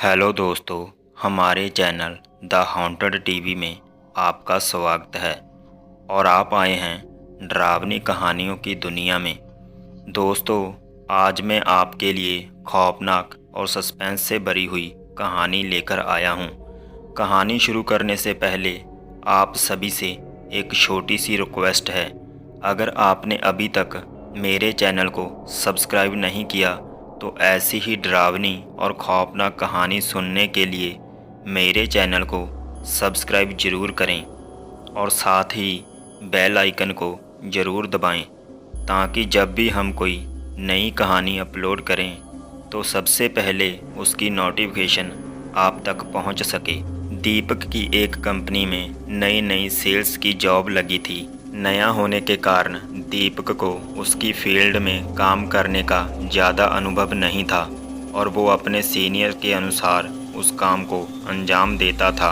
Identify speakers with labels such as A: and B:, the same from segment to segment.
A: Hello दोस्तों, हमारे channel the haunted TV में आपका स्वागत है। और आप आए हैं डरावनी कहानियों की दुनिया में। दोस्तों, आज मैं आपके लिए खौफनाक और सस्पेंस से भरी हुई कहानी लेकर आया हूँ। कहानी शुरू करने से पहले आप सभी से एक छोटी सी रिक्वेस्ट है। अगर आपने अभी तक मेरे चैनल को सब्सक्राइब नहीं किया तो ऐसी ही डरावनी और खौफनाक कहानी सुनने के लिए मेरे चैनल को सब्सक्राइब ज़रूर करें और साथ ही बेल आइकन को ज़रूर दबाएं ताकि जब भी हम कोई नई कहानी अपलोड करें तो सबसे पहले उसकी नोटिफिकेशन आप तक पहुंच सके। दीपक की एक कंपनी में नई नई सेल्स की जॉब लगी थी। नया होने के कारण दीपक को उसकी फील्ड में काम करने का ज़्यादा अनुभव नहीं था और वो अपने सीनियर के अनुसार उस काम को अंजाम देता था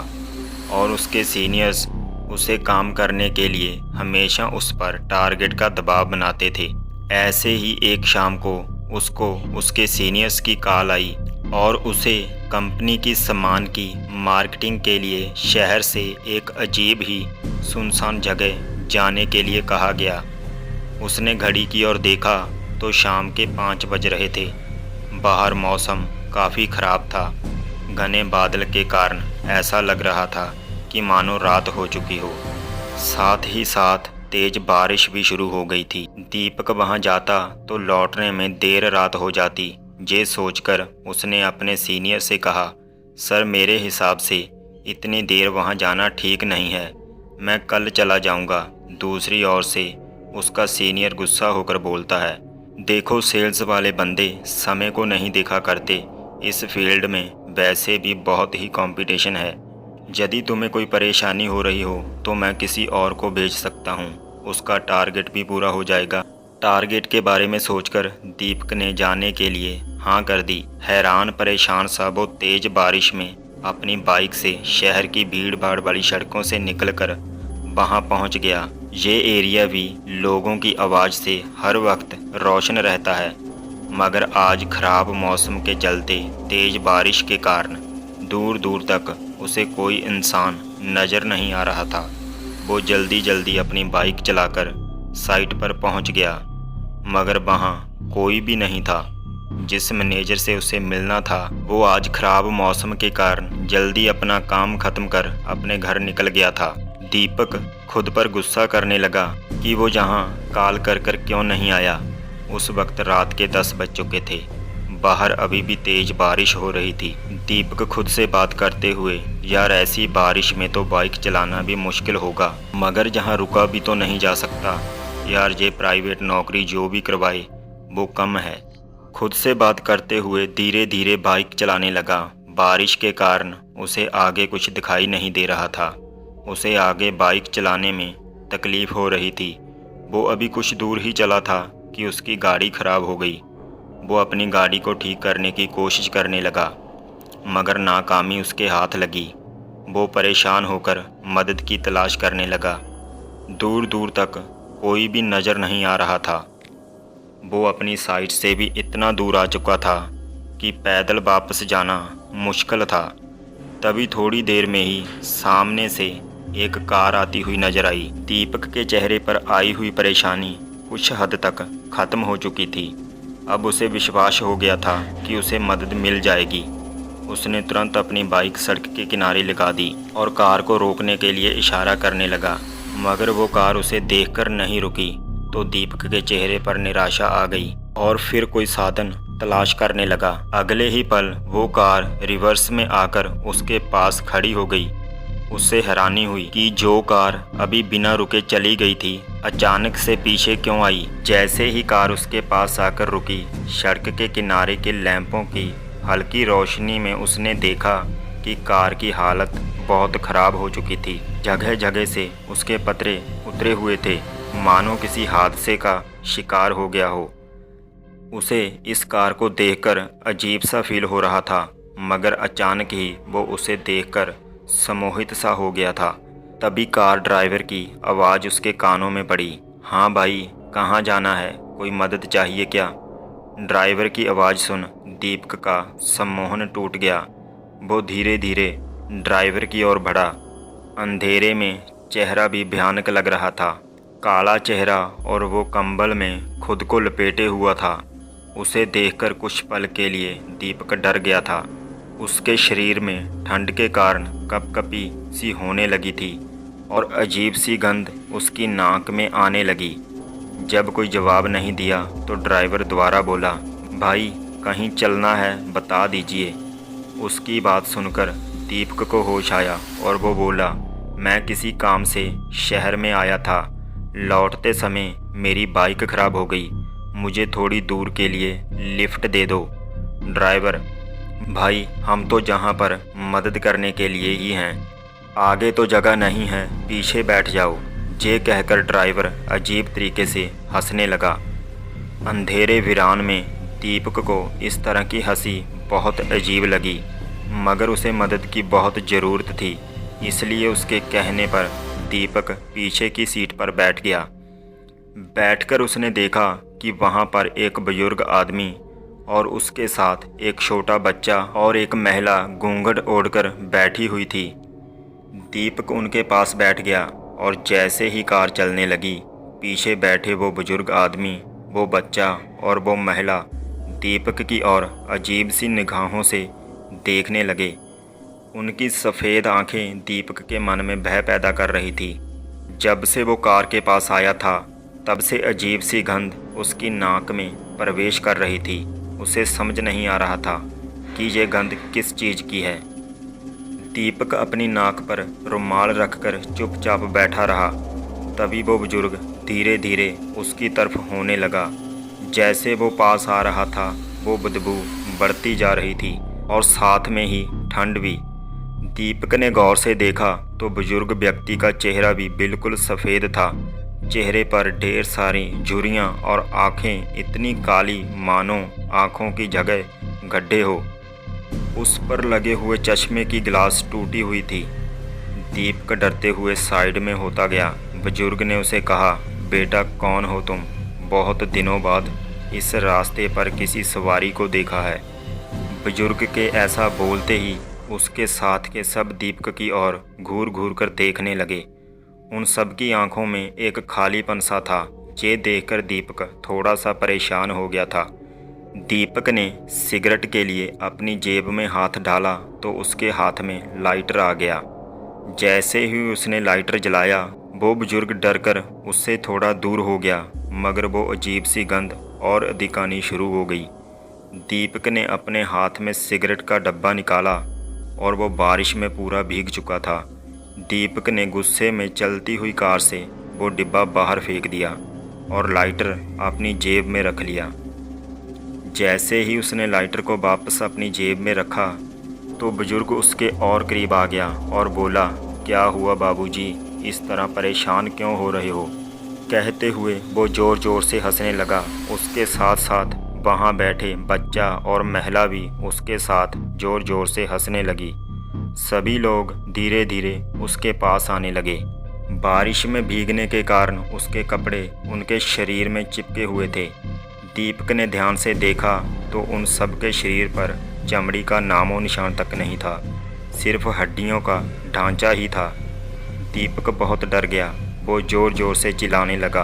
A: और उसके सीनियर्स उसे काम करने के लिए हमेशा उस पर टारगेट का दबाव बनाते थे। ऐसे ही एक शाम को उसको उसके सीनियर्स की कॉल आई और उसे कंपनी की सामान की मार्केटिंग के लिए शहर से एक अजीब ही सुनसान जगह जाने के लिए कहा गया। उसने घड़ी की ओर देखा तो शाम के 5 बज रहे थे। बाहर मौसम काफ़ी ख़राब था। घने बादल के कारण ऐसा लग रहा था कि मानो रात हो चुकी हो। साथ ही साथ तेज बारिश भी शुरू हो गई थी। दीपक वहां जाता तो लौटने में देर रात हो जाती। ये सोचकर उसने अपने सीनियर से कहा, सर मेरे हिसाब से इतनी देर वहां जाना ठीक नहीं है, मैं कल चला जाऊंगा। दूसरी ओर से उसका सीनियर गुस्सा होकर बोलता है, देखो सेल्स वाले बंदे समय को नहीं देखा करते। इस फील्ड में वैसे भी बहुत ही कंपटीशन है। यदि तुम्हें कोई परेशानी हो रही हो तो मैं किसी और को भेज सकता हूँ, उसका टारगेट भी पूरा हो जाएगा। टारगेट के बारे में सोचकर दीपक ने जाने के लिए हाँ कर दी। हैरान परेशान सा वो तेज बारिश में अपनी बाइक से शहर की भीड़ भाड़ वाली सड़कों से निकलकर वहाँ पहुँच गया। ये एरिया भी लोगों की आवाज़ से हर वक्त रोशन रहता है, मगर आज खराब मौसम के चलते तेज बारिश के कारण दूर दूर तक उसे कोई इंसान नज़र नहीं आ रहा था। वो जल्दी जल्दी अपनी बाइक चलाकर साइट पर पहुंच गया, मगर वहां कोई भी नहीं था। जिस मैनेजर से उसे मिलना था वो आज खराब मौसम के कारण जल्दी अपना काम खत्म कर अपने घर निकल गया था। दीपक खुद पर गुस्सा करने लगा कि वो जहां कॉल कर कर क्यों नहीं आया। उस वक्त रात के 10 बज चुके थे। बाहर अभी भी तेज बारिश हो रही थी। दीपक खुद से बात करते हुए, यार ऐसी बारिश में तो बाइक चलाना भी मुश्किल होगा, मगर जहां रुका भी तो नहीं जा सकता। यार ये प्राइवेट नौकरी जो भी करवाए वो कम है। खुद से बात करते हुए धीरे धीरे बाइक चलाने लगा। बारिश के कारण उसे आगे कुछ दिखाई नहीं दे रहा था। उसे आगे बाइक चलाने में तकलीफ़ हो रही थी। वो अभी कुछ दूर ही चला था कि उसकी गाड़ी खराब हो गई। वो अपनी गाड़ी को ठीक करने की कोशिश करने लगा, मगर नाकामी उसके हाथ लगी। वो परेशान होकर मदद की तलाश करने लगा। दूर दूर तक कोई भी नज़र नहीं आ रहा था। वो अपनी साइट से भी इतना दूर आ चुका था कि पैदल वापस जाना मुश्किल था। तभी थोड़ी देर में ही सामने से एक कार आती हुई नजर आई। दीपक के चेहरे पर आई हुई परेशानी कुछ हद तक ख़त्म हो चुकी थी। अब उसे विश्वास हो गया था कि उसे मदद मिल जाएगी। उसने तुरंत अपनी बाइक सड़क के किनारे लगा दी और कार को रोकने के लिए इशारा करने लगा, मगर वो कार उसे देखकर नहीं रुकी। तो दीपक के चेहरे पर निराशा आ गई और फिर कोई साधन तलाश करने लगा। अगले ही पल वो कार रिवर्स में आकर उसके पास खड़ी हो गई। उससे हैरानी हुई कि जो कार अभी बिना रुके चली गई थी अचानक से पीछे क्यों आई। जैसे ही कार उसके पास आकर रुकी, सड़क के किनारे के लैंपों की हल्की रोशनी में उसने देखा कि कार की हालत बहुत ख़राब हो चुकी थी। जगह जगह से उसके पतरे उतरे हुए थे, मानो किसी हादसे का शिकार हो गया हो। उसे इस कार को देखकर अजीब सा फील हो रहा था, मगर अचानक ही वो उसे देखकर सम्मोहित सा हो गया था। तभी कार ड्राइवर की आवाज़ उसके कानों में पड़ी, हाँ भाई, कहाँ जाना है, कोई मदद चाहिए क्या? ड्राइवर की आवाज़ सुन दीपक का सम्मोहन टूट गया। वो धीरे धीरे ड्राइवर की ओर बढ़ा। अंधेरे में चेहरा भी भयानक लग रहा था, काला चेहरा, और वो कंबल में खुद को लपेटे हुआ था। उसे देखकर कुछ पल के लिए दीपक डर गया था। उसके शरीर में ठंड के कारण कपकपी सी होने लगी थी और अजीब सी गंध उसकी नाक में आने लगी। जब कोई जवाब नहीं दिया तो ड्राइवर दोबारा बोला, भाई कहीं चलना है, बता दीजिए। उसकी बात सुनकर दीपक को होश आया और वो बोला, मैं किसी काम से शहर में आया था। लौटते समय मेरी बाइक खराब हो गई, मुझे थोड़ी दूर के लिए लिफ्ट दे दो। ड्राइवर, भाई हम तो जहाँ पर मदद करने के लिए ही हैं, आगे तो जगह नहीं है, पीछे बैठ जाओ। ये कहकर ड्राइवर अजीब तरीके से हंसने लगा। अंधेरे वीरान में दीपक को इस तरह की हंसी बहुत अजीब लगी, मगर उसे मदद की बहुत ज़रूरत थी, इसलिए उसके कहने पर दीपक पीछे की सीट पर बैठ गया। बैठकर उसने देखा कि वहाँ पर एक बुजुर्ग आदमी और उसके साथ एक छोटा बच्चा और एक महिला घूंघट ओढ़कर बैठी हुई थी। दीपक उनके पास बैठ गया और जैसे ही कार चलने लगी, पीछे बैठे वो बुजुर्ग आदमी, वो बच्चा और वो महिला दीपक की ओर अजीब सी निगाहों से देखने लगे। उनकी सफ़ेद आंखें दीपक के मन में भय पैदा कर रही थी। जब से वो कार के पास आया था, तब से अजीब सी गंध उसकी नाक में प्रवेश कर रही थी। उसे समझ नहीं आ रहा था कि ये गंध किस चीज़ की है। दीपक अपनी नाक पर रुमाल रखकर चुपचाप बैठा रहा। तभी वो बुजुर्ग धीरे धीरे उसकी तरफ होने लगा। जैसे वो पास आ रहा था, वो बदबू बढ़ती जा रही थी और साथ में ही ठंड भी। दीपक ने गौर से देखा तो बुजुर्ग व्यक्ति का चेहरा भी बिल्कुल सफ़ेद था। चेहरे पर ढेर सारी झुर्रियाँ और आँखें इतनी काली मानो आँखों की जगह गड्ढे हो। उस पर लगे हुए चश्मे की गिलास टूटी हुई थी। दीपक डरते हुए साइड में होता गया। बुजुर्ग ने उसे कहा, बेटा कौन हो तुम? बहुत दिनों बाद इस रास्ते पर किसी सवारी को देखा है। बुजुर्ग के ऐसा बोलते ही उसके साथ के सब दीपक की ओर घूर घूर कर देखने लगे। उन सब की आंखों में एक खालीपन सा था। ये देखकर दीपक थोड़ा सा परेशान हो गया था। दीपक ने सिगरेट के लिए अपनी जेब में हाथ डाला तो उसके हाथ में लाइटर आ गया। जैसे ही उसने लाइटर जलाया, वो बुजुर्ग डरकर उससे थोड़ा दूर हो गया, मगर वो अजीब सी गंध और अधिक आनी शुरू हो गई। दीपक ने अपने हाथ में सिगरेट का डब्बा निकाला और वो बारिश में पूरा भीग चुका था। दीपक ने गुस्से में चलती हुई कार से वो डिब्बा बाहर फेंक दिया और लाइटर अपनी जेब में रख लिया। जैसे ही उसने लाइटर को वापस अपनी जेब में रखा तो बुजुर्ग उसके और करीब आ गया और बोला, क्या हुआ बाबूजी, इस तरह परेशान क्यों हो रहे हो? कहते हुए वो ज़ोर ज़ोर से हंसने लगा। उसके साथ साथ वहाँ बैठे बच्चा और महिला भी उसके साथ ज़ोर ज़ोर से हंसने लगी। सभी लोग धीरे धीरे उसके पास आने लगे। बारिश में भीगने के कारण उसके कपड़े उनके शरीर में चिपके हुए थे। दीपक ने ध्यान से देखा तो उन सब के शरीर पर चमड़ी का नामो निशान तक नहीं था, सिर्फ हड्डियों का ढांचा ही था। दीपक बहुत डर गया। वो ज़ोर ज़ोर से चिल्लाने लगा।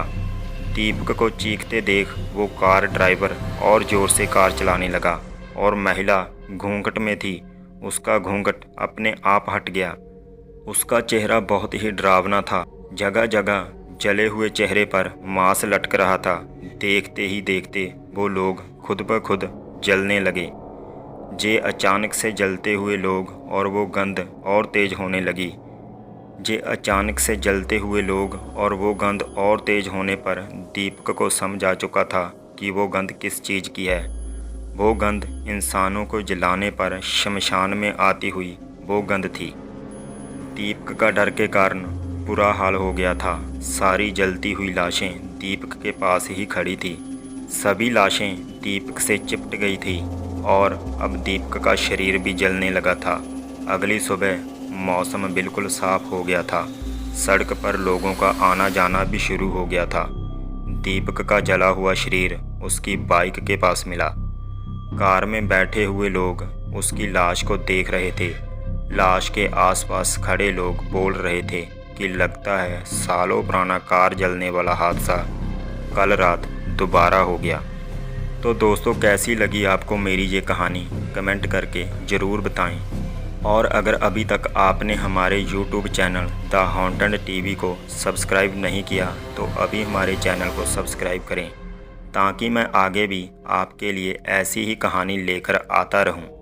A: दीपक को चीखते देख वो कार ड्राइवर और ज़ोर से कार चलाने लगा और महिला घूंघट में थी। उसका घूंघट अपने आप हट गया। उसका चेहरा बहुत ही डरावना था। जगह जगह जले हुए चेहरे पर मांस लटक रहा था। देखते ही देखते वो लोग खुद ब खुद जलने लगे। जे अचानक से जलते हुए लोग और वो गंध और तेज़ होने लगी। जे अचानक से जलते हुए लोग और वो गंध और तेज़ होने पर दीपक को समझ आ चुका था कि वो गंध किस चीज़ की है। वो गंध इंसानों को जलाने पर शमशान में आती हुई वो गंध थी। दीपक का डर के कारण बुरा हाल हो गया था। सारी जलती हुई लाशें दीपक के पास ही खड़ी थी। सभी लाशें दीपक से चिपट गई थी और अब दीपक का शरीर भी जलने लगा था। अगली सुबह मौसम बिल्कुल साफ हो गया था। सड़क पर लोगों का आना जाना भी शुरू हो गया था। दीपक का जला हुआ शरीर उसकी बाइक के पास मिला। कार में बैठे हुए लोग उसकी लाश को देख रहे थे। लाश के आसपास खड़े लोग बोल रहे थे कि लगता है सालों पुराना कार जलने वाला हादसा कल रात दोबारा हो गया। तो दोस्तों, कैसी लगी आपको मेरी ये कहानी, कमेंट करके ज़रूर बताएं। और अगर अभी तक आपने हमारे YouTube channel the haunted TV को सब्सक्राइब नहीं किया तो अभी हमारे चैनल को सब्सक्राइब करें, ताकि मैं आगे भी आपके लिए ऐसी ही कहानी लेकर आता रहूं।